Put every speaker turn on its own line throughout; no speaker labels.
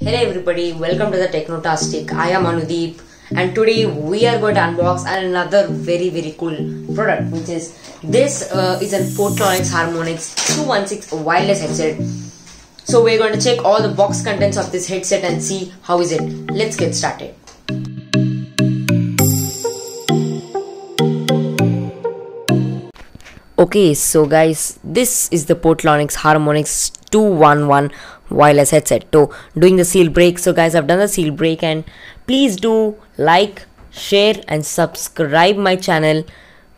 Hello everybody, welcome to the Technotastic. I am Anudeep and today we are going to unbox another very cool product, which is this is a Portronix Harmonix 216 wireless headset. So we're going to check all the box contents of this headset and see how is it. Let's get started. Okay, so guys, this is the Portronix Harmonix 211 wireless headset. So doing the seal break. So guys, I've done the seal break, and please do like, share and subscribe my channel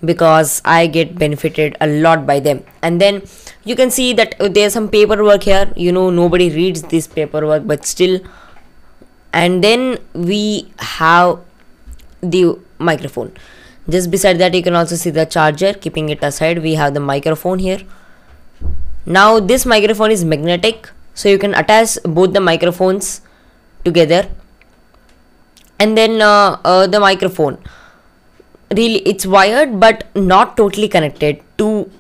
because I get benefited a lot by them. And then you can see that there's some paperwork here. You know, nobody reads this paperwork, but still. And then we have the microphone. Just beside that, you can also see the charger. Keeping it aside, we have the microphone here. Now this microphone is magnetic, so you can attach both the microphones together. And then the microphone, really it's wired but not totally connected to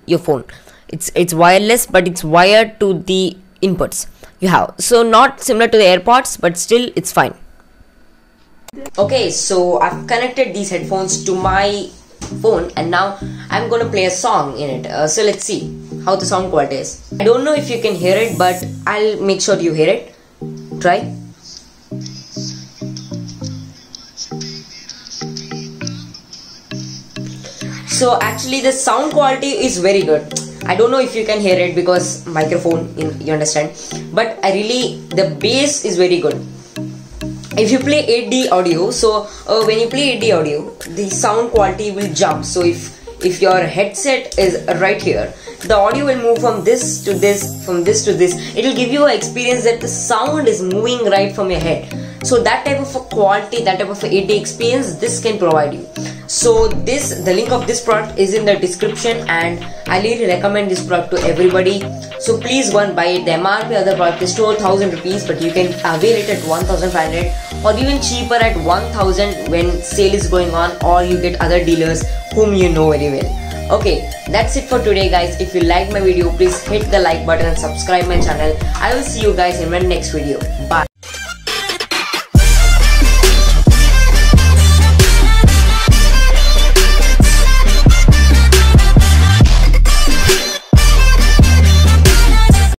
your phone. It's wireless, but it's wired to the inputs you have. So not similar to the AirPods, but still it's fine. Okay, so I've connected these headphones to my phone and now I'm gonna play a song in it. So let's see how the sound quality is. I don't know if you can hear it, but I'll make sure you hear it. Try. So actually the sound quality is very good. I don't know if you can hear it because microphone, you understand, but the bass is very good. If you play 8D audio, so when you play 8D audio, the sound quality will jump. So if your headset is right here, the audio will move from this to this, from this to this. It will give you an experience that the sound is moving right from your head. So that type of a quality, that type of 8D experience, this can provide you. So the link of this product is in the description, and I really recommend this product to everybody. So please go and buy it. The MRP of the product is 2,000 rupees, but you can avail it at 1,500 or even cheaper at 1,000 when sale is going on, or you get other dealers whom you know very well. Okay, that's it for today guys. If you liked my video, please hit the like button and subscribe my channel. I will see you guys in my next video. Bye.